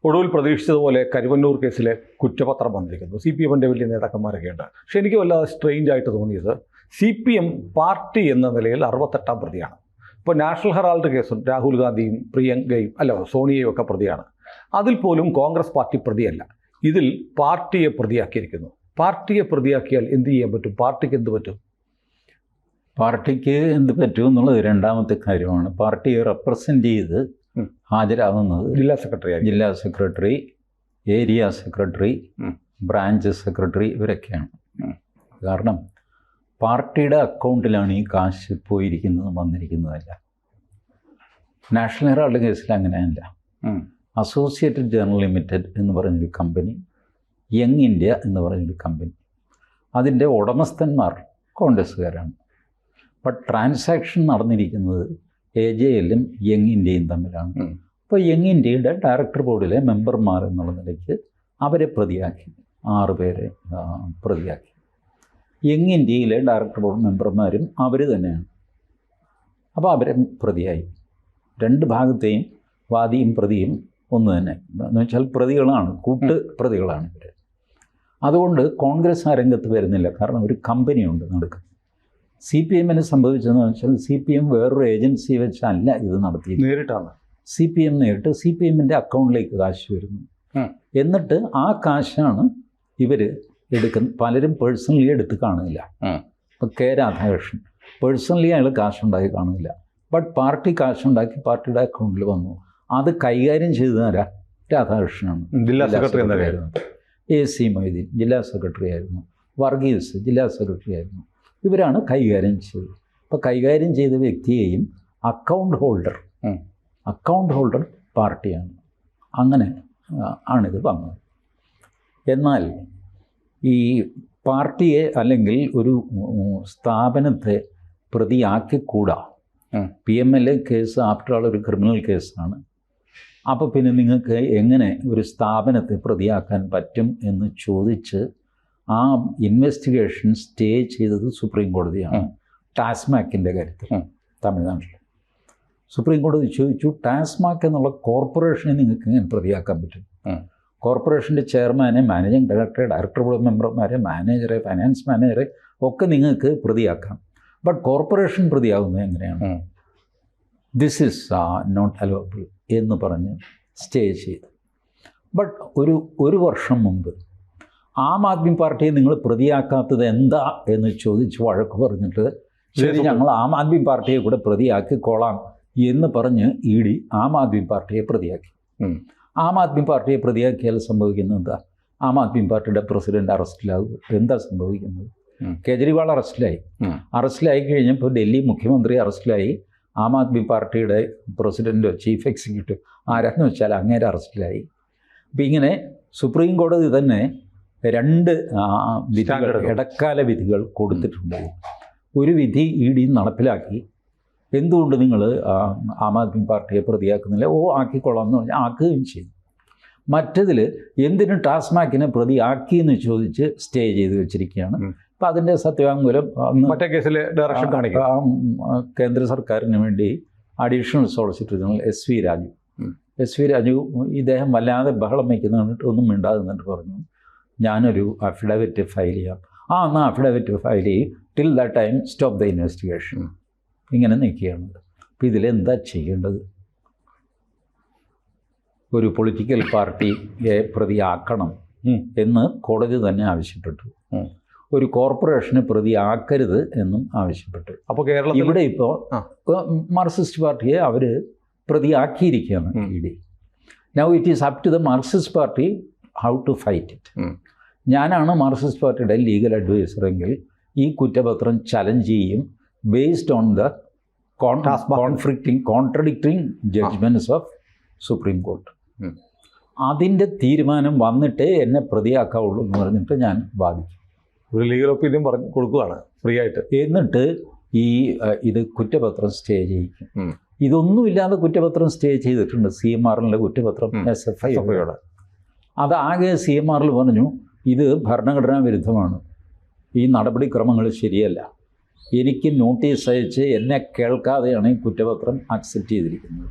ഒടുവിൽ പ്രതീക്ഷിച്ചതുപോലെ കരുവന്നൂർ കേസിലെ കുറ്റപത്രം വന്നിരിക്കുന്നു. CPM-ൻ്റെ വലിയ നേതാക്കന്മാരൊക്കെ ഉണ്ട്. പക്ഷേ എനിക്ക് വല്ലാതെ സ്ട്രെയിഞ്ച് ആയിട്ട് തോന്നിയത് CPM പാർട്ടി എന്ന നിലയിൽ 68ാം പ്രതിയാണ്. ഇപ്പോൾ നാഷണൽ ഹെറാൾഡ് കേസും രാഹുൽ ഗാന്ധിയും പ്രിയങ്കയും സോണിയയും ഒക്കെ പ്രതിയാണ്. അതിൽ പോലും കോൺഗ്രസ് പാർട്ടി പ്രതിയല്ല. ഇതിൽ പാർട്ടിയെ പ്രതിയാക്കിയിരിക്കുന്നു. പാർട്ടിയെ പ്രതിയാക്കിയാൽ എന്ത് ചെയ്യാൻ പറ്റും? പാർട്ടിക്ക് എന്ത് പറ്റും? പാർട്ടിക്ക് എന്ത് പറ്റും എന്നുള്ളത് രണ്ടാമത്തെ കാര്യമാണ്. പാർട്ടിയെ റെപ്രസെൻ്റ് ചെയ്ത് ഹാജരാകുന്നത് ജില്ലാ secretary, area secretary, branch secretary ഇവരൊക്കെയാണ്. കാരണം പാർട്ടിയുടെ അക്കൗണ്ടിലാണ് ഈ കാശ് പോയിരിക്കുന്നത്, വന്നിരിക്കുന്നതല്ല. നാഷണൽ ഹെറാൾഡ് കേസിൽ അങ്ങനെയല്ല. അസോസിയേറ്റഡ് ജേർണൽ ലിമിറ്റഡ് എന്ന് പറഞ്ഞൊരു കമ്പനി, യങ് ഇന്ത്യ എന്ന് പറഞ്ഞൊരു കമ്പനി, അതിൻ്റെ ഉടമസ്ഥന്മാർ കോൺഗ്രസ്സുകാരാണ്. ബട്ട് ട്രാൻസാക്ഷൻ നടന്നിരിക്കുന്നത് AJL-ഉം യങ് ഇന്ത്യയും തമ്മിലാണ്. അപ്പോൾ യങ് ഇന്ത്യയുടെ ഡയറക്ടർ ബോർഡിലെ മെമ്പർമാർ എന്നുള്ള നിലയ്ക്ക് അവരെ പ്രതിയാക്കി, 6 പേരെ പ്രതിയാക്കി. യങ് ഇന്ത്യയിലെ ഡയറക്ടർ ബോർഡ് മെമ്പർമാരും അവർ തന്നെയാണ്. അപ്പോൾ അവരെ പ്രതിയായി. 2 ഭാഗത്തെയും വാദിയും പ്രതിയും ഒന്ന് തന്നെ, എന്ന് വെച്ചാൽ പ്രതികളാണ്, കൂട്ട് പ്രതികളാണ് ഇവർ. അതുകൊണ്ട് കോൺഗ്രസ് ആ രംഗത്ത് വരുന്നില്ല. കാരണം ഒരു കമ്പനിയുണ്ട് നടക്കുക. CPM-ന് സംഭവിച്ചതെന്ന് വെച്ചാൽ CPM വേറൊരു ഏജൻസി വെച്ചല്ല ഇത് നടത്തിയത്, നേരിട്ടാണ്. CPM നേരിട്ട് CPM-ൻ്റെ അക്കൗണ്ടിലേക്ക് കാശ് വരുന്നു. എന്നിട്ട് ആ കാശാണ് ഇവർ എടുക്കുന്നത്. പലരും പേഴ്സണലി എടുത്ത് കാണില്ല. ഇപ്പോൾ K. രാധാകൃഷ്ണൻ പേഴ്സണലി അയാൾ കാശുണ്ടാക്കി കാണില്ല. ബട്ട് പാർട്ടി കാശുണ്ടാക്കി പാർട്ടിയുടെ അക്കൗണ്ടിൽ വന്നു. അത് കൈകാര്യം ചെയ്തു തരാം രാധാകൃഷ്ണനാണ്, ജില്ലാ സെക്രട്ടറി എന്നായിരുന്നു. AC മൊയ്തീൻ ജില്ലാ സെക്രട്ടറി ആയിരുന്നു. വർഗീസ് ജില്ലാ സെക്രട്ടറി ആയിരുന്നു. ഇവരാണ് കൈകാര്യം ചെയ്തത്. അപ്പോൾ കൈകാര്യം ചെയ്ത വ്യക്തിയെയും അക്കൗണ്ട് ഹോൾഡർ പാർട്ടിയാണ്. അങ്ങനെ ആണിത് വന്നത്. എന്നാൽ ഈ പാർട്ടിയെ അല്ലെങ്കിൽ ഒരു സ്ഥാപനത്തെ പ്രതിയാക്കിക്കൂടാ. PMLA കേസ് ആഫ്റ്റർ ഓൾ ഒരു ക്രിമിനൽ കേസാണ്. അപ്പോൾ പിന്നെ നിങ്ങൾക്ക് എങ്ങനെ ഒരു സ്ഥാപനത്തെ പ്രതിയാക്കാൻ പറ്റും എന്ന് ചോദിച്ച് ആ ഇൻവെസ്റ്റിഗേഷൻ സ്റ്റേ ചെയ്തത് സുപ്രീം കോടതിയാണ്. ടാസ്മാക്കിൻ്റെ കാര്യത്തിൽ തമിഴ്നാട്ടിൽ സുപ്രീം കോടതി ചോദിച്ചു, ടാസ്മാക്ക് എന്നുള്ള കോർപ്പറേഷനെ നിങ്ങൾക്ക് എങ്ങനെ പ്രതിയാക്കാൻ പറ്റും? കോർപ്പറേഷൻ്റെ ചെയർമാനെ, മാനേജിംഗ് ഡയറക്ടറെ, ഡയറക്ടർ ബോർഡ് മെമ്പർമാരെ, മാനേജറെ, ഫൈനാൻസ് മാനേജറെ ഒക്കെ നിങ്ങൾക്ക് പ്രതിയാക്കാം. ബട്ട് കോർപ്പറേഷൻ പ്രതിയാകുന്നത് എങ്ങനെയാണ്? ദിസ് ഈസ് നോട്ട് അലോവബിൾ എന്ന് പറഞ്ഞ് സ്റ്റേ ചെയ്തു. ബട്ട് ഒരു വർഷം മുമ്പ് ആം ആദ്മി പാർട്ടിയെ നിങ്ങൾ പ്രതിയാക്കാത്തത് എന്താ എന്ന് ചോദിച്ച് വഴക്ക് പറഞ്ഞിട്ട് ശരി ഞങ്ങൾ ആം ആദ്മി പാർട്ടിയെ കൂടെ പ്രതിയാക്കിക്കോളാം എന്ന് പറഞ്ഞ് ED ആം ആദ്മി പാർട്ടിയെ പ്രതിയാക്കി. ആം ആദ്മി പാർട്ടിയെ പ്രതിയാക്കിയാൽ സംഭവിക്കുന്നത് എന്താ? ആം ആദ്മി പാർട്ടിയുടെ പ്രസിഡന്റ് അറസ്റ്റിലാകും. എന്താ സംഭവിക്കുന്നത്? കേജ്രിവാൾ അറസ്റ്റിലായി കഴിഞ്ഞപ്പോൾ ഡൽഹി മുഖ്യമന്ത്രി അറസ്റ്റിലായി. ആം ആദ്മി പാർട്ടിയുടെ പ്രസിഡൻറ്റോ ചീഫ് എക്സിക്യൂട്ടീവ് ആരാന്ന് വെച്ചാൽ അങ്ങേരെ അറസ്റ്റിലായി. അപ്പം ഇങ്ങനെ സുപ്രീം കോടതി തന്നെ 2 വിധികൾ, ഇടക്കാല വിധികൾ കൊടുത്തിട്ടുണ്ട്. ഒരു വിധി ED നടപ്പിലാക്കി. എന്തുകൊണ്ട് നിങ്ങൾ ആം ആദ്മി പാർട്ടിയെ പ്രതിയാക്കുന്നില്ല? ആക്കിക്കൊള്ളാം എന്ന് പറഞ്ഞാൽ ആക്കുകയും ചെയ്തു. മറ്റതിൽ എന്തിന് ടാസ്മാക്കിനെ പ്രതിയാക്കിയെന്ന് ചോദിച്ച് സ്റ്റേ ചെയ്ത് വെച്ചിരിക്കുകയാണ്. അപ്പം അതിൻ്റെ സത്യവാങ്മൂലം മറ്റേ കേസിൽ ഡയറക്ഷൻ കാണിക്കും. കേന്ദ്ര സർക്കാരിന് വേണ്ടി additional solicitor general S V Raju ഇദ്ദേഹം വല്ലാതെ ബഹളം വയ്ക്കുന്ന കണ്ടിട്ട് ഒന്നും മിണ്ടാതെ നിന്നിട്ട് പറഞ്ഞു, ഞാനൊരു അഫിഡവിറ്റ് ഫയൽ ചെയ്യാം. എന്നാൽ അഫിഡവിറ്റ് ഫയൽ ചെയ്യും, till the time stop the investigation. ഇങ്ങനെ നിൽക്കുകയാണ്. അപ്പോൾ ഇതിലെന്താ ചെയ്യേണ്ടത്? ഒരു പൊളിറ്റിക്കൽ പാർട്ടിയെ പ്രതിയാക്കണം എന്ന് കോടതി തന്നെ ആവശ്യപ്പെട്ടു. ഒരു കോർപ്പറേഷനെ പ്രതിയാക്കരുത് എന്നും ആവശ്യപ്പെട്ടു. അപ്പോൾ കേരളത്തിൽ ഇവിടെ ഇപ്പോൾ മാർക്സിസ്റ്റ് പാർട്ടിയെ അവർ പ്രതിയാക്കിയിരിക്കുകയാണ് ED. Now it is up to the Marxist party how to fight it. ഞാനാണ് മാർക്സിസ്റ്റ് പാർട്ടിയുടെ ലീഗൽ അഡ്വൈസർ എങ്കിൽ ഈ കുറ്റപത്രം ചലഞ്ച് ചെയ്യും, based on the contradicting judgements of Supreme Court. അതിൻ്റെ തീരുമാനം വന്നിട്ടേ എന്നെ പ്രതിയാക്കാവുള്ളൂ എന്ന് പറഞ്ഞിട്ട് ഞാൻ വാദിക്കും. ഒരു ലീഗൽ ഒപ്പീനിയൻ പറഞ്ഞു കൊടുക്കുകയാണ് ഫ്രീ ആയിട്ട്. എന്നിട്ട് ഇത് കുറ്റപത്രം സ്റ്റേ ചെയ്യിക്കും. ഇതൊന്നുമില്ലാതെ കുറ്റപത്രം സ്റ്റേ ചെയ്തിട്ടുണ്ട്. CMR-ലെ കുറ്റപത്രം SFI-യോട്. അതാകെ CMR-ൽ പറഞ്ഞു, ഇത് ഭരണഘടനാ വിരുദ്ധമാണ്, ഈ നടപടിക്രമങ്ങൾ ശരിയല്ല, എനിക്ക് നോട്ടീസ് അയച്ച് എന്നെ കേൾക്കാതെയാണ് ഈ കുറ്റപത്രം അക്സെപ്റ്റ് ചെയ്തിരിക്കുന്നത്.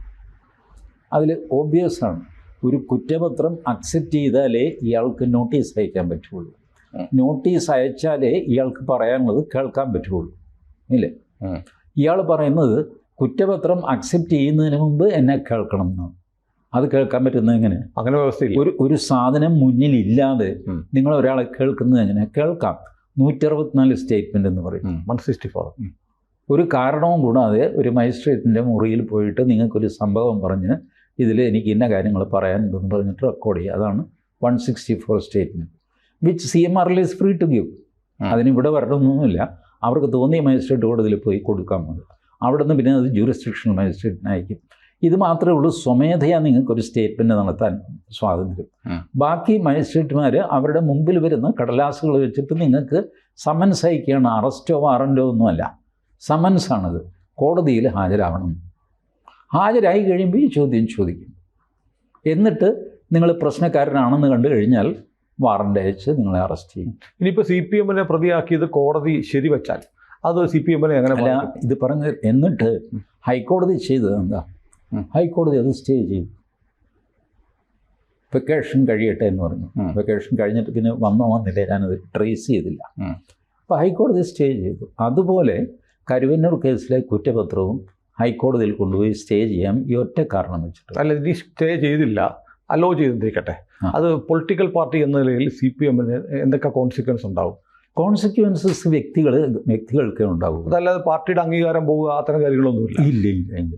അതിൽ ഓബ്വിയസാണ് ഒരു കുറ്റപത്രം അക്സെപ്റ്റ് ചെയ്താലേ ഇയാൾക്ക് നോട്ടീസ് അയക്കാൻ പറ്റുള്ളൂ. നോട്ടീസ് അയച്ചാലേ ഇയാൾക്ക് പറയാനുള്ളത് കേൾക്കാൻ പറ്റുള്ളൂ. ഇല്ലേ? ഇയാൾ പറയുന്നത് കുറ്റപത്രം അക്സെപ്റ്റ് ചെയ്യുന്നതിന് മുമ്പ് എന്നെ കേൾക്കണം എന്നാണ്. അത് കേൾക്കാൻ പറ്റുന്നത് എങ്ങനെ? അങ്ങനെ വ്യവസ്ഥയില്ല. ഒരു സാധനം മുന്നിലില്ലാതെ നിങ്ങൾ ഒരാളെ കേൾക്കുന്നത് എങ്ങനെ? കേൾക്കാം. 164 സ്റ്റേറ്റ്മെൻ്റ് എന്ന് പറയും. 164. ഒരു കാരണവും കൂടാതെ ഒരു മജിസ്ട്രേറ്റിൻ്റെ മുറിയിൽ പോയിട്ട് നിങ്ങൾക്കൊരു സംഭവം പറഞ്ഞ് ഇതിൽ എനിക്ക് ഇന്ന കാര്യങ്ങൾ പറയാനുണ്ടെന്ന് പറഞ്ഞിട്ട് റെക്കോർഡ് ചെയ്യുക. അതാണ് 164 statement, which CMRL is free to give. അതിനിവിടെ വരണമെന്നൊന്നുമില്ല. അവർക്ക് തോന്നിയ മജിസ്ട്രേറ്റ് കോടതിയിൽ പോയി കൊടുക്കാൻ മതി. അവിടെ നിന്ന് പിന്നെ അത് ജൂറിസ്ഡിക്ഷണൽ മജിസ്ട്രേറ്റിന് അയക്കും. ഇത് മാത്രമേ ഉള്ളൂ സ്വമേധയാ നിങ്ങൾക്കൊരു സ്റ്റേറ്റ്മെൻറ്റ് നടത്താൻ സ്വാതന്ത്ര്യം. ബാക്കി മജിസ്ട്രേറ്റുമാർ അവരുടെ മുമ്പിൽ വരുന്ന കടലാസുകൾ വെച്ചിട്ട് നിങ്ങൾക്ക് സമൻസ് അയക്കുകയാണ്. അറസ്റ്റോ വാറൻറ്റോ ഒന്നുമല്ല, സമൻസാണത്. കോടതിയിൽ ഹാജരാവണം. ഹാജരായി കഴിയുമ്പോൾ ഈ ചോദ്യം ചോദിക്കും. എന്നിട്ട് നിങ്ങൾ പ്രശ്നക്കാരനാണെന്ന് കണ്ടു കഴിഞ്ഞാൽ വാറൻ്റ് അയച്ച് നിങ്ങളെ അറസ്റ്റ് ചെയ്യും. ഇനിയിപ്പോൾ CPM പ്രതിയാക്കിയത് കോടതി ശരിവെച്ചാൽ അത് CPM എങ്ങനെ? അല്ല, ഇത് പറഞ്ഞ് എന്നിട്ട് ഹൈക്കോടതി ചെയ്തത് എന്താ? ഹൈക്കോടതി അത് സ്റ്റേ ചെയ്തു. വെക്കേഷൻ കഴിയട്ടെ എന്ന് പറഞ്ഞു. വെക്കേഷൻ കഴിഞ്ഞിട്ട് പിന്നെ വന്നില്ല, ഞാനത് ട്രേസ് ചെയ്തില്ല. അപ്പോൾ ഹൈക്കോടതി സ്റ്റേ ചെയ്തു. അതുപോലെ കരുവന്നൂർ കേസിലെ കുറ്റപത്രവും ഹൈക്കോടതിയിൽ കൊണ്ടുപോയി സ്റ്റേ ചെയ്യാം ഈ ഒറ്റ കാരണം വെച്ചിട്ട്. അല്ല, ഇനി സ്റ്റേ ചെയ്തില്ല, അലോ ചെയ്തിരിക്കട്ടെ. അത് പൊളിറ്റിക്കൽ പാർട്ടി എന്ന നിലയിൽ CPM എന്തൊക്കെ കോൺസിക്വൻസ് ഉണ്ടാവും? കോൺസിക്വൻസസ് വ്യക്തികൾക്കേ ഉണ്ടാവും. അതല്ലാതെ പാർട്ടിയുടെ അംഗീകാരം പോവുക അത്തരം കാര്യങ്ങളൊന്നുമില്ല. ഇല്ല.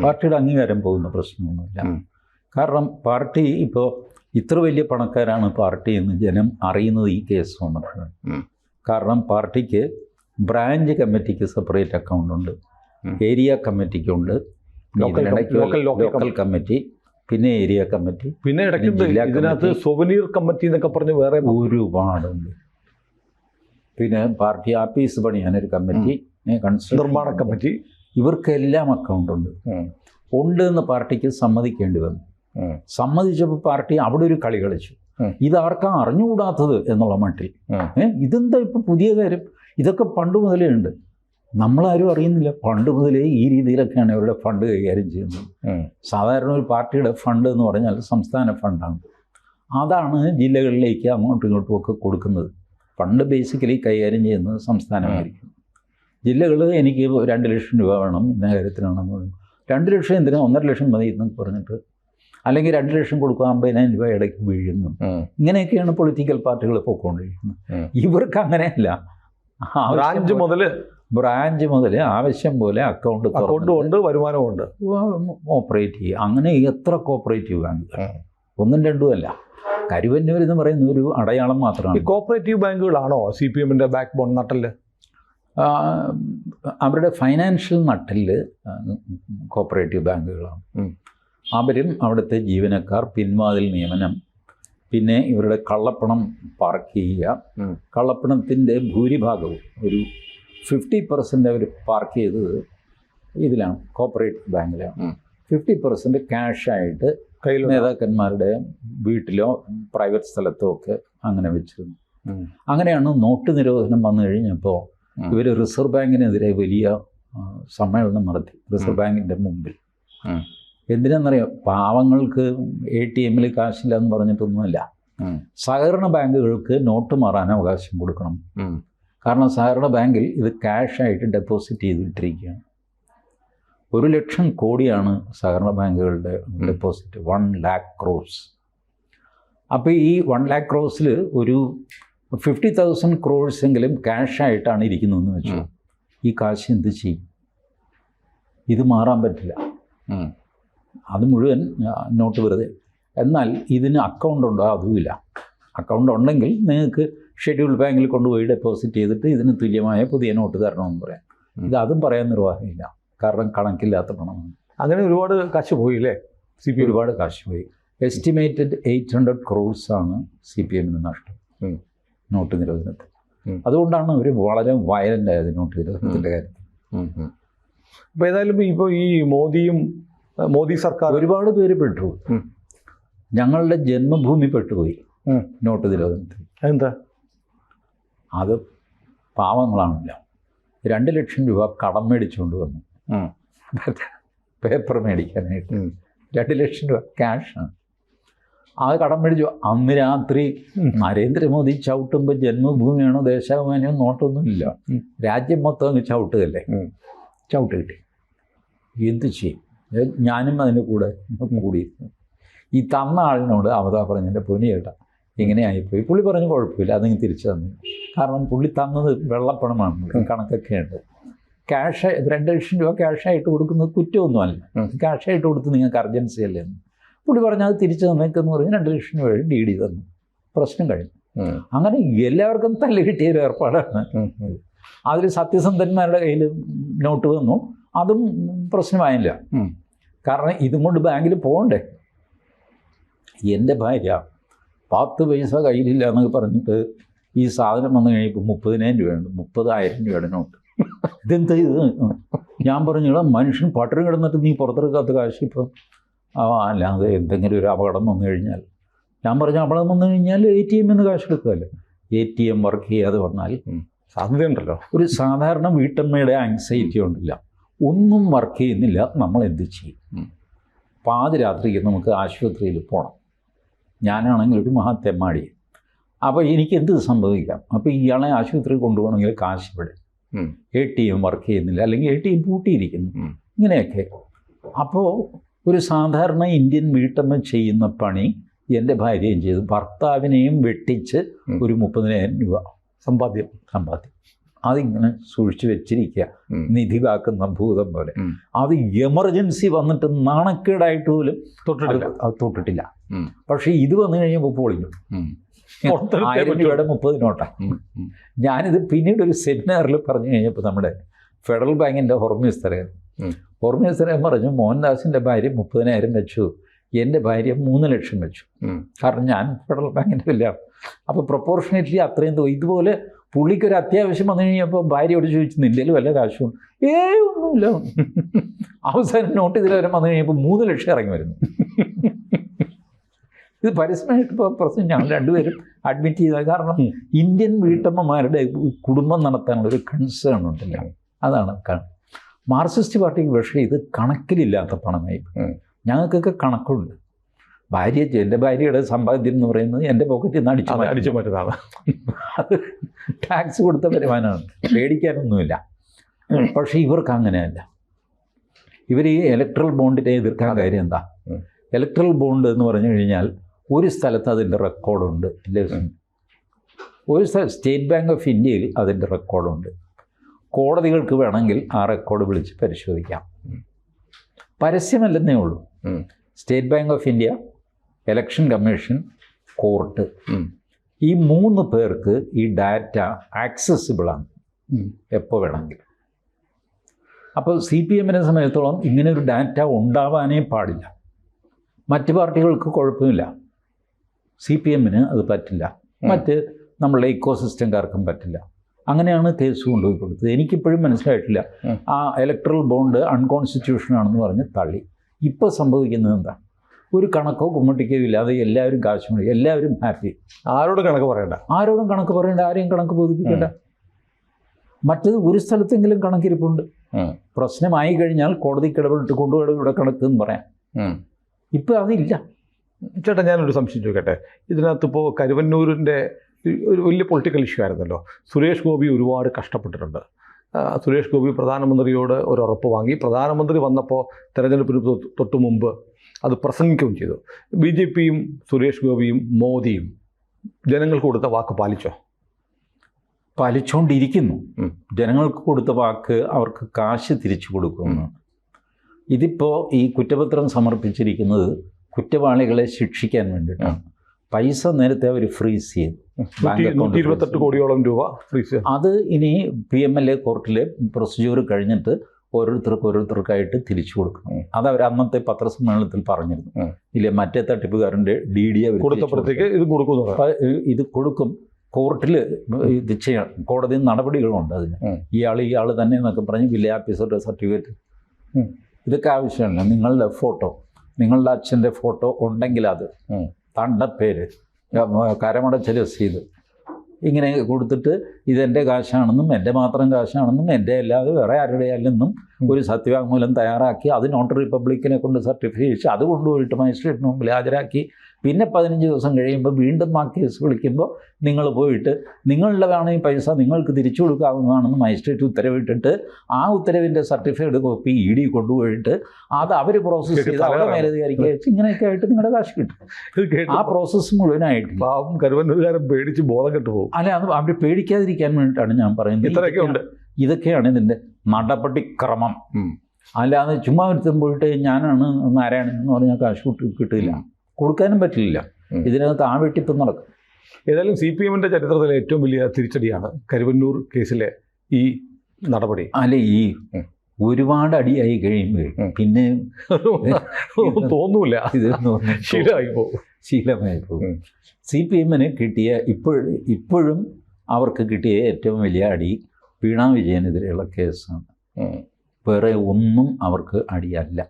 പാർട്ടിയുടെ അംഗീകാരം പോകുന്ന പ്രശ്നമൊന്നുമില്ല. കാരണം പാർട്ടി ഇപ്പോൾ ഇത്ര വലിയ പണക്കാരാണ് പാർട്ടി എന്ന് ജനം അറിയുന്നത് ഈ കേസ് വന്നപ്പോഴാണ്. കാരണം പാർട്ടിക്ക് ബ്രാഞ്ച് കമ്മിറ്റിക്ക് സെപ്പറേറ്റ് അക്കൗണ്ടുണ്ട്, ഏരിയ കമ്മിറ്റിക്കുണ്ട്, ലോക്കൽ കമ്മിറ്റി, പിന്നെ ഏരിയ കമ്മിറ്റി, പിന്നെ ഇതിനകത്ത് സൊവനീർ കമ്മിറ്റി എന്നൊക്കെ പറഞ്ഞ് വേറെ ഒരുപാടുണ്ട്. പിന്നെ പാർട്ടി ആഫീസ് പണിയാനൊരു കമ്മിറ്റി, നിർമ്മാണ കമ്മിറ്റി, ഇവർക്കെല്ലാം അക്കൗണ്ടുണ്ട്. ഉണ്ട് എന്ന് പാർട്ടിക്ക് സമ്മതിക്കേണ്ടി വന്നു. സമ്മതിച്ചപ്പോൾ പാർട്ടി അവിടെ ഒരു കളി കളിച്ചു. ഇതാർക്കാ അറിഞ്ഞുകൂടാത്തത് എന്നുള്ള മട്ടിൽ. ഇതെന്താ ഇപ്പം പുതിയ കാര്യം? ഇതൊക്കെ പണ്ട് മുതലേ ഉണ്ട്, നമ്മളാരും അറിയുന്നില്ല. പണ്ട് മുതലേ ഈ രീതിയിലൊക്കെയാണ് അവരുടെ ഫണ്ട് കൈകാര്യം ചെയ്യുന്നത്. സാധാരണ ഒരു പാർട്ടിയുടെ ഫണ്ട് എന്ന് പറഞ്ഞാൽ സംസ്ഥാന ഫണ്ടാണ്. അതാണ് ജില്ലകളിലേക്ക് അങ്ങോട്ടും ഇങ്ങോട്ടും ഒക്കെ കൊടുക്കുന്നത്. ഫണ്ട് ബേസിക്കലി കൈകാര്യം ചെയ്യുന്നത് സംസ്ഥാനമായിരിക്കും. ജില്ലകൾ എനിക്ക് 2 ലക്ഷം രൂപ വേണം ഇന്ന കാര്യത്തിനാണെന്ന് പറഞ്ഞു. 2 ലക്ഷം എന്തിനാ? 1.5 ലക്ഷം മതി എന്നൊക്കെ പറഞ്ഞിട്ട്, അല്ലെങ്കിൽ 2 ലക്ഷം കൊടുക്കുക 50,000 രൂപ ഇടയ്ക്ക് വീഴുന്നു. ഇങ്ങനെയൊക്കെയാണ് പൊളിറ്റിക്കൽ പാർട്ടികൾ പോയിക്കൊണ്ടിരിക്കുന്നത്. ഇവർക്ക് അങ്ങനെയല്ല. ബ്രാഞ്ച് മുതൽ ആവശ്യം പോലെ അക്കൗണ്ട് കൊണ്ട് വരുമാനമുണ്ട്, ഓപ്പറേറ്റ് ചെയ്യുക. അങ്ങനെ എത്ര കോപ്പറേറ്റീവ് ബാങ്കുകൾ, 1ഉം 2ഉം അല്ല. കരുവന്നൂർ എന്ന് പറയുന്ന ഒരു അടയാളം മാത്രമാണ്. ഈ കോപ്പറേറ്റീവ് ബാങ്കുകളാണോ CPM ബാക്ക് ബോൺ നട്ടല്? അവരുടെ ഫൈനാൻഷ്യൽ നട്ടിൽ കോപ്പറേറ്റീവ് ബാങ്കുകളാണ്. അവരും അവിടുത്തെ ജീവനക്കാർ, പിൻവാതിൽ നിയമനം, പിന്നെ ഇവരുടെ കള്ളപ്പണം പാർക്ക് ചെയ്യുക. കള്ളപ്പണത്തിൻ്റെ ഭൂരിഭാഗവും ഒരു 50% അവർ പാർക്ക് ചെയ്തത് ഇതിലാണ്, കോപ്പറേറ്റീവ് ബാങ്കിലാണ്. 50% ക്യാഷായിട്ട് നേതാക്കന്മാരുടെ വീട്ടിലോ പ്രൈവറ്റ് സ്ഥലത്തോ ഒക്കെ അങ്ങനെ വെച്ചിരുന്നു. അങ്ങനെയാണ് നോട്ട് നിരോധനം വന്നു കഴിഞ്ഞപ്പോൾ ഇവർ റിസർവ് ബാങ്കിനെതിരെ വലിയ സമ്മേളനം നടത്തി, റിസർവ് ബാങ്കിൻ്റെ മുമ്പിൽ. എന്തിനാണെന്നറിയാം? പാവങ്ങൾക്ക് ATM കാശില്ല എന്ന് പറഞ്ഞിട്ടൊന്നുമല്ല. സഹകരണ ബാങ്കുകൾക്ക് നോട്ട് മാറാൻ അവകാശം കൊടുക്കണം. കാരണം സഹകരണ ബാങ്കിൽ ഇത് ക്യാഷായിട്ട് ഡെപ്പോസിറ്റ് ചെയ്തിട്ടിരിക്കുകയാണ്. 1 ലക്ഷം കോടിയാണ് സഹകരണ ബാങ്കുകളുടെ ഡെപ്പോസിറ്റ്, 1 lakh crores. അപ്പോൾ ഈ 1 lakh crores ഒരു 50,000 crores എങ്കിലും ക്യാഷായിട്ടാണ് ഇരിക്കുന്നതെന്ന് വെച്ചു. ഈ കാശ് എന്ത് ചെയ്യും? ഇത് മാറാൻ പറ്റില്ല. അത് മുഴുവൻ നോട്ട് വെറുതെ. എന്നാൽ ഇതിന് അക്കൗണ്ട് ഉണ്ടോ? അതുമില്ല. അക്കൗണ്ട് ഉണ്ടെങ്കിൽ നിങ്ങൾക്ക് ഷെഡ്യൂൾഡ് ബാങ്കിൽ കൊണ്ടുപോയി ഡെപ്പോസിറ്റ് ചെയ്തിട്ട് ഇതിന് തുല്യമായ പുതിയ നോട്ട് തരണമെന്ന് പറയാം. ഇത് അതും പറയാൻ നിർവാഹമില്ല, കാരണം കണക്കില്ലാത്ത പണമാണ്. അങ്ങനെ ഒരുപാട് കാശ് പോയില്ലേ? ഒരുപാട് കാശ് പോയി. എസ്റ്റിമേറ്റഡ് 800 crores ആണ് CPM നഷ്ടം നോട്ട് നിരോധനത്തിൽ. അതുകൊണ്ടാണ് അവർ വളരെ വയലൻ്റ് ആയത് നോട്ട് നിരോധനത്തിൻ്റെ കാര്യത്തിൽ. അപ്പോൾ ഏതായാലും ഇപ്പോൾ ഈ മോദി സർക്കാർ ഒരുപാട് പേര് പെട്ടു. ഞങ്ങളുടെ ജന്മഭൂമി പെട്ടുപോയി നോട്ട് നിരോധനത്തിൽ. എന്താ? അത് പാവങ്ങളാണല്ലോ. 2 ലക്ഷം രൂപ കടം മേടിച്ചുകൊണ്ട് വന്നു പേപ്പർ മേടിക്കാനായിട്ട്. 2 ലക്ഷം രൂപ ക്യാഷാണ്. ആ കടം മേടിച്ചു. അന്ന് രാത്രി നരേന്ദ്രമോദി ചവിട്ടുമ്പോൾ ജന്മഭൂമിയാണോ ദേശാഭിമാനിയോ നോട്ടൊന്നുമില്ല, രാജ്യം മൊത്തം അങ്ങ് ചവിട്ടുകയല്ലേ. ചവിട്ട് കിട്ടി. എന്ത് ചെയ്യും? ഞാനും അതിൻ്റെ കൂടെ കൂടിയിരുന്നു. ഈ തന്ന ആളിനോട് അവതാ പറഞ്ഞതിൻ്റെ പൊനി കേട്ടാ ഇങ്ങനെ ആയിപ്പോയി. പുള്ളി പറഞ്ഞു കുഴപ്പമില്ല, അതിങ്ങ് തിരിച്ചു തന്നു. കാരണം പുള്ളി തന്നത് വെള്ളപ്പണമാണ്, കണക്കൊക്കെ ഉണ്ട്. ക്യാഷ് 2 ലക്ഷം രൂപ ക്യാഷായിട്ട് കൊടുക്കുന്നത് കുറ്റമൊന്നുമല്ല. ക്യാഷായിട്ട് കൊടുത്ത് നിങ്ങൾക്ക് അർജൻസി അല്ലേ എന്ന് പുള്ളി പറഞ്ഞു. അത് തിരിച്ചു തന്നേക്കെന്ന് പറഞ്ഞ് 2 ലക്ഷം രൂപ DD തന്നു. പ്രശ്നം കഴിഞ്ഞു. അങ്ങനെ എല്ലാവർക്കും തല്ല് കിട്ടിയൊരു ഏർപ്പാടാണ്. അതിൽ സത്യസന്ധന്മാരുടെ കയ്യിൽ നോട്ട് വന്നു, അതും പ്രശ്നമായില്ല. കാരണം ഇതും കൊണ്ട് ബാങ്കിൽ പോകണ്ടേ. എൻ്റെ ഭാര്യ 10 പൈസ കയ്യിലില്ല എന്നൊക്കെ പറഞ്ഞിട്ട് ഈ സാധനം വന്നു കഴിയുമ്പോൾ 30,000 രൂപയുണ്ട്, 30,000 രൂപയുടെ നോട്ട്. ഇതെന്താ ഇത്? ഞാൻ പറഞ്ഞോളാ, മനുഷ്യൻ പട്ടണം കിടന്നിട്ട് നീ പുറത്തെടുക്കാത്ത കാശ് ഇപ്പം അല്ലാതെ എന്തെങ്കിലും ഒരു അപകടം വന്നു കഴിഞ്ഞാൽ, ഞാൻ പറഞ്ഞ അപകടം വന്നു കഴിഞ്ഞാൽ ATM എന്ന് കാശ് എടുക്കുകയല്ലേ. ATM വർക്ക് ചെയ്യാതെ വന്നാൽ സാധ്യതയുണ്ടല്ലോ. ഒരു സാധാരണ വീട്ടമ്മയുടെ ആങ്സൈറ്റി ഉണ്ടില്ല, ഒന്നും വർക്ക് ചെയ്യുന്നില്ല, നമ്മൾ എന്ത് ചെയ്യും? പാതിരാത്രിക്ക് നമുക്ക് ആശുപത്രിയിൽ പോകണം. ഞാനാണെങ്കിൽ ഒരു മഹാത്തെമ്മാടി. അപ്പോൾ എനിക്ക് എന്ത് സംഭവിക്കാം? അപ്പോൾ ഇയാളെ ആശുപത്രിയിൽ കൊണ്ടുപോകണമെങ്കിൽ കാശ് ഇവിടെ, ATM വർക്ക് ചെയ്യുന്നില്ല, അല്ലെങ്കിൽ ATM പൂട്ടിയിരിക്കുന്നു, ഇങ്ങനെയൊക്കെ. അപ്പോൾ ഒരു സാധാരണ ഇന്ത്യൻ വീട്ടമ്മ ചെയ്യുന്ന പണി എൻ്റെ ഭാര്യയും ചെയ്തു. ഭർത്താവിനെയും വെട്ടിച്ച് ഒരു 30,000 രൂപ സമ്പാദ്യം. അതിങ്ങനെ സൂക്ഷിച്ചു വെച്ചിരിക്കുക, നിധി കാക്കുന്ന ഭൂതം പോലെ. അത് എമർജൻസി വന്നിട്ട് നാണക്കേടായിട്ട് പോലും തൊട്ടിട്ടില്ല. പക്ഷേ ഇത് വന്നു കഴിഞ്ഞപ്പോൾ പൊളിഞ്ഞു. 1000 രൂപയുടെ 30 നോട്ടാണ്. ഞാനിത് പിന്നീട് ഒരു സെമിനാറിൽ പറഞ്ഞു കഴിഞ്ഞപ്പോൾ നമ്മുടെ ഫെഡറൽ ബാങ്കിൻ്റെ ഹോർമിസ്റ്റർ പറഞ്ഞു, മോഹൻദാസിൻ്റെ ഭാര്യ 30,000 വെച്ചു, എൻ്റെ ഭാര്യ 3 ലക്ഷം വെച്ചു. കാരണം ഞാൻ ഫെഡറൽ ബാങ്കിൻ്റെ കല്യാണം. അപ്പോൾ പ്രൊപ്പോർഷനേറ്റ്ലി അത്രയും ഇതുപോലെ പുള്ളിക്കൊരു അത്യാവശ്യം വന്നു കഴിഞ്ഞപ്പോൾ ഭാര്യയോട് ചോദിച്ചു, നിൻ്റെ വല്ല കാശും? ഒന്നുമില്ല. അവസാനം നോട്ട് ഇതിൽ വരെ വന്നു കഴിഞ്ഞപ്പോൾ 3 ലക്ഷം ഇറങ്ങി വരുന്നു. ഇത് പരസ്യമായിട്ട് ഇപ്പോൾ പ്രശ്നം ഞങ്ങൾ രണ്ടുപേരും അഡ്മിറ്റ് ചെയ്തത്. കാരണം ഇന്ത്യൻ വീട്ടമ്മമാരുടെ കുടുംബം നടത്താനുള്ള ഒരു കൺസേൺ ഉണ്ടല്ലോ, അതാണ്. മാർക്സിസ്റ്റ് പാർട്ടിക്ക് പക്ഷേ ഇത് കണക്കിലില്ലാത്ത പണമായി. ഞങ്ങൾക്കൊക്കെ കണക്കുണ്ട്. എൻ്റെ ഭാര്യയുടെ സമ്പാദ്യം എന്ന് പറയുന്നത് എൻ്റെ പോക്കറ്റിൽ നിന്ന് അടിച്ചു മാറ്റുന്നതാണ്. അത് ടാക്സ് കൊടുത്ത വരുമാനമാണ്, പേടിക്കാനൊന്നുമില്ല. പക്ഷേ ഇവർക്ക് അങ്ങനെയല്ല. ഇവർ ഈ ഇലക്ട്രൽ ബോണ്ടിനെ എതിർക്കാൻ കാര്യം എന്താ? ഇലക്ട്രൽ ബോണ്ട് എന്ന് പറഞ്ഞു കഴിഞ്ഞാൽ ഒരു സ്ഥലത്ത് അതിൻ്റെ റെക്കോർഡുണ്ട്. ഒരു സ്റ്റേറ്റ് ബാങ്ക് ഓഫ് ഇന്ത്യയിൽ അതിൻ്റെ റെക്കോർഡുണ്ട്. കോടതികൾക്ക് വേണമെങ്കിൽ ആ റെക്കോർഡ് വിളിച്ച് പരിശോധിക്കാം. പരസ്യമല്ലെന്നേ ഉള്ളൂ. State bank of India, election commission, court, ഈ 3 പേർക്ക് ഈ ഡാറ്റ ആക്സസിബിളാണ് എപ്പോൾ വേണമെങ്കിൽ. അപ്പോൾ CPM-നെ സംബന്ധിച്ചിടത്തോളം ഇങ്ങനെ ഒരു ഡാറ്റ ഉണ്ടാവാനേ പാടില്ല. മറ്റ് പാർട്ടികൾക്ക് കുഴപ്പമില്ല, CPM-ന് അത് പറ്റില്ല, മറ്റ് നമ്മളുടെ ഇക്കോസിസ്റ്റംകാർക്കും പറ്റില്ല. അങ്ങനെയാണ് കേസ് കൊണ്ടുപോയി കൊടുത്തത്. എനിക്കിപ്പോഴും മനസ്സിലായിട്ടില്ല. ആ ഇലക്ട്രൽ ബോണ്ട് അൺകോൺസ്റ്റിറ്റ്യൂഷനാണെന്ന് പറഞ്ഞ് തള്ളി. ഇപ്പോൾ സംഭവിക്കുന്നത് എന്താ? ഒരു കണക്കോ കുമ്മട്ടിക്കോ ഇല്ലാതെ എല്ലാവരും കാശ് മതി, എല്ലാവരും ഹാപ്പി. ആരോടും കണക്ക് പറയണ്ട, ആരെയും കണക്ക് ബോധിപ്പിക്കേണ്ട. മറ്റത് ഒരു സ്ഥലത്തെങ്കിലും കണക്കിരിപ്പുണ്ട്. പ്രശ്നമായി കഴിഞ്ഞാൽ കോടതിക്ക് ഇടപെട്ട് കൊണ്ടുപോയി ഇവിടെ കണക്ക് എന്ന് പറയാം. ഇപ്പം അതില്ല. ചേട്ടാ, ഞാനൊരു സംശയം ചോദിക്കട്ടെ. ഇതിനകത്തിപ്പോൾ കരുവന്നൂരിൻ്റെ ഒരു വലിയ പൊളിറ്റിക്കൽ ഇഷ്യൂ ആയിരുന്നല്ലോ. സുരേഷ് ഗോപി ഒരുപാട് കഷ്ടപ്പെട്ടിട്ടുണ്ട്. സുരേഷ് ഗോപി പ്രധാനമന്ത്രിയോട് ഒരു ഉറപ്പ് വാങ്ങി. പ്രധാനമന്ത്രി വന്നപ്പോൾ തെരഞ്ഞെടുപ്പിന് തൊട്ട് മുമ്പ് അത് പ്രസംഗിക്കുകയും ചെയ്തു. BJP-യും സുരേഷ് ഗോപിയും മോദിയും ജനങ്ങൾക്ക് കൊടുത്ത വാക്ക് പാലിച്ചോ? പാലിച്ചുകൊണ്ടിരിക്കുന്നു. ജനങ്ങൾക്ക് കൊടുത്ത വാക്ക് അവർക്ക് കാശ് തിരിച്ചു കൊടുക്കുന്നു. ഇതിപ്പോൾ ഈ കുറ്റപത്രം സമർപ്പിച്ചിരിക്കുന്നത് കുറ്റവാളികളെ ശിക്ഷിക്കാൻ വേണ്ടിയിട്ടാണ്. പൈസ നേരത്തെ അവർ ഫ്രീസ് ചെയ്തു. 128 കോടിയോളം രൂപ ഫ്രീസ്. അത് ഇനി PMLA കോർട്ടിലെ പ്രൊസീജിയർ കഴിഞ്ഞിട്ട് ഓരോരുത്തർക്കായിട്ട് തിരിച്ചു കൊടുക്കണം. അത് അവർ അന്നത്തെ പത്രസമ്മേളനത്തിൽ പറഞ്ഞിരുന്നു. ഇല്ലേ, മറ്റേ തട്ടിപ്പുകാരൻ്റെ DD കൊടുത്തപ്പോഴത്തേക്ക് ഇത് കൊടുക്കുന്നു. ഇത് കൊടുക്കും. കോർട്ടിൽ ഇത് ചെയ്യണം. കോടതി നടപടികളുണ്ട് അതിന്. ഇയാൾ തന്നെ എന്നൊക്കെ പറഞ്ഞ് വില്ലേജ് ഓഫീസറുടെ സർട്ടിഫിക്കറ്റ്, ഇതൊക്കെ ആവശ്യമില്ല. നിങ്ങളുടെ ഫോട്ടോ, നിങ്ങളുടെ അച്ഛൻ്റെ ഫോട്ടോ ഉണ്ടെങ്കിൽ അത്, തണ്ടപ്പേര്, കരമടച്ച രസീത്, ഇങ്ങനെ കൊടുത്തിട്ട് ഇതെൻ്റെ കാശാണെന്നും എൻ്റെ മാത്രം കാശാണെന്നും എൻ്റെ അല്ലാതെ വേറെ ആരുടെ അല്ലെന്നും ഒരു സത്യവാങ്മൂലം തയ്യാറാക്കി അത് നോട്ടറി പബ്ലിക്കിനെ കൊണ്ട് സർട്ടിഫൈ ചെയ്ത് അത് കൊണ്ടുപോയിട്ട് മജിസ്ട്രേറ്റിന് മുമ്പിൽ ഹാജരാക്കി പിന്നെ 15 ദിവസം കഴിയുമ്പോൾ വീണ്ടും ആ കേസ് വിളിക്കുമ്പോൾ നിങ്ങൾ പോയിട്ട് നിങ്ങളുടെ വേണമെങ്കിൽ പൈസ നിങ്ങൾക്ക് തിരിച്ചു കൊടുക്കാവുന്നതാണെന്ന് മജിസ്ട്രേറ്റ് ഉത്തരവിട്ടിട്ട് ആ ഉത്തരവിൻ്റെ സർട്ടിഫൈഡ് കോപ്പി ED കൊണ്ടുപോയിട്ട് അത് അവർ പ്രോസസ്സ് ചെയ്ത് അവിടെ മേലധികാരിക്ക് അയച്ച് ഇങ്ങനെയൊക്കെ ആയിട്ട് നിങ്ങളുടെ കാശ് കിട്ടും. ആ പ്രോസസ്സ് മുഴുവനായിട്ട് പാവം കരുവന്നൂരുകാരൻ പേടിച്ച് ബോധം കെട്ടുപോകും. അല്ല, അത് അവർ പേടിക്കാതിരിക്കാൻ വേണ്ടിയിട്ടാണ് ഞാൻ പറയുന്നത്. ഇതൊക്കെയാണ് ഇതിൻ്റെ നടപടിക്രമം. അല്ലാതെ ചുമ്മാ ഒരുത്തം പോയിട്ട് ഞാനാണ് നാരായണൻ എന്ന് പറഞ്ഞാൽ കാശ് കിട്ടില്ല, കൊടുക്കാനും പറ്റില്ല. ഇതിനകത്ത് ആ വെട്ടിപ്പ് നടക്കും. ഏതായാലും CPM-ന്റെ ചരിത്രത്തിലെ ഏറ്റവും വലിയ തിരിച്ചടിയാണ് കരുവന്നൂർ കേസിലെ ഈ നടപടി. അല്ലെ, ഈ ഒരുപാട് അടിയായി കഴിയുമ്പോൾ പിന്നെ തോന്നൂല, ശീലമായി പോകും. CPM-ന് കിട്ടിയ ഇപ്പോഴും അവർക്ക് കിട്ടിയ ഏറ്റവും വലിയ അടി വീണാ വിജയനെതിരെയുള്ള കേസാണ്. വേറെ ഒന്നും അവർക്ക് അടിയല്ല.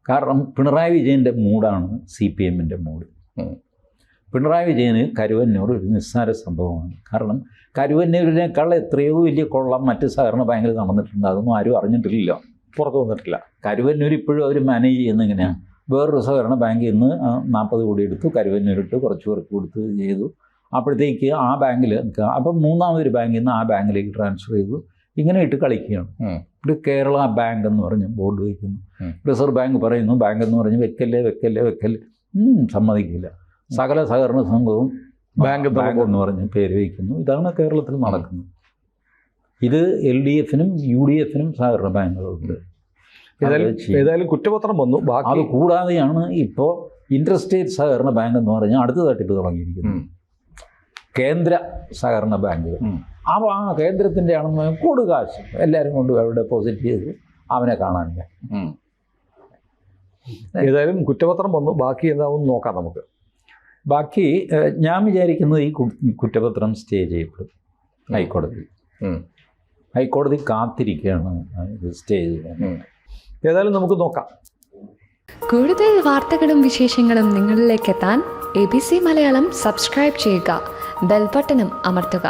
കാരണം പിണറായി വിജയൻ്റെ മൂഡാണ് CPM-ന്റെ മൂഡ്. പിണറായി വിജയന് കരുവന്നൂർ ഒരു നിസ്സാര സംഭവമാണ്. കാരണം കരുവന്നൂരിനേക്കാൾ എത്രയോ വലിയ കൊള്ളം മറ്റ് സഹകരണ ബാങ്കിൽ നടന്നിട്ടുണ്ട്. അതൊന്നും ആരും അറിഞ്ഞിട്ടില്ല, പുറത്തു വന്നിട്ടില്ല. കരുവന്നൂർ ഇപ്പോഴും അവർ മാനേജ് ചെയ്യുന്ന എങ്ങനെയാണ്? വേറൊരു സഹകരണ ബാങ്കിൽ നിന്ന് 40 കോടി എടുത്തു, കരുവന്നൂരിട്ട് കുറച്ച് പേർക്ക് കൊടുത്ത് ചെയ്തു. അപ്പോഴത്തേക്ക് ആ ബാങ്കിൽ അപ്പം മൂന്നാമതൊരു ബാങ്കിൽ നിന്ന് ആ ബാങ്കിലേക്ക് ട്രാൻസ്ഫർ ചെയ്തു. ഇങ്ങനെ ഇട്ട് കളിക്കുകയാണ്. ഇവിടെ കേരള ബാങ്ക് എന്ന് പറഞ്ഞ് ബോർഡ് വയ്ക്കുന്നു. റിസർവ് ബാങ്ക് പറയുന്നു ബാങ്ക് എന്ന് പറഞ്ഞ് വെക്കല്ലേ സമ്മതിക്കില്ല. സകല സഹകരണ സംഘവും ബാങ്ക് എന്ന് പറഞ്ഞ് പേര് വയ്ക്കുന്നു. ഇതാണ് കേരളത്തിൽ നടക്കുന്നത്. ഇത് LDF-നും UDF-നും സഹകരണ ബാങ്കുകളുണ്ട്. ഏതായാലും കുറ്റപത്രം വന്നു. അത് കൂടാതെയാണ് ഇപ്പോൾ ഇൻട്രസ്റ്റേറ്റ് സഹകരണ ബാങ്ക് എന്ന് പറഞ്ഞാൽ അടുത്ത തട്ടിപ്പ് തുടങ്ങിയിരിക്കുന്നത്. കേന്ദ്ര സഹകരണ ബാങ്കുകൾ. അപ്പോൾ ആ കേന്ദ്രത്തിൻ്റെ ആണെന്ന് കൊടുകാശ് എല്ലാവരും കൊണ്ട് അവിടെ ഡെപ്പോസിറ്റ് ചെയ്ത് അവനെ കാണാനില്ല. ഏതായാലും കുറ്റപത്രം വന്നു. ബാക്കി എന്താവും നോക്കാം നമുക്ക്. ബാക്കി ഞാൻ വിചാരിക്കുന്നത് ഈ കുറ്റപത്രം സ്റ്റേ ചെയ്യപ്പെടും ഹൈക്കോടതി. ഹൈക്കോടതി കാത്തിരിക്കുകയാണ് ഇത് സ്റ്റേ ചെയ്യാൻ. ഏതായാലും നമുക്ക് നോക്കാം. കൂടുതൽ വാർത്തകളും വിശേഷങ്ങളും നിങ്ങളിലേക്ക് എത്താൻ ABC മലയാളം സബ്സ്ക്രൈബ് ചെയ്യുക, ബെൽ ബട്ടണും അമർത്തുക.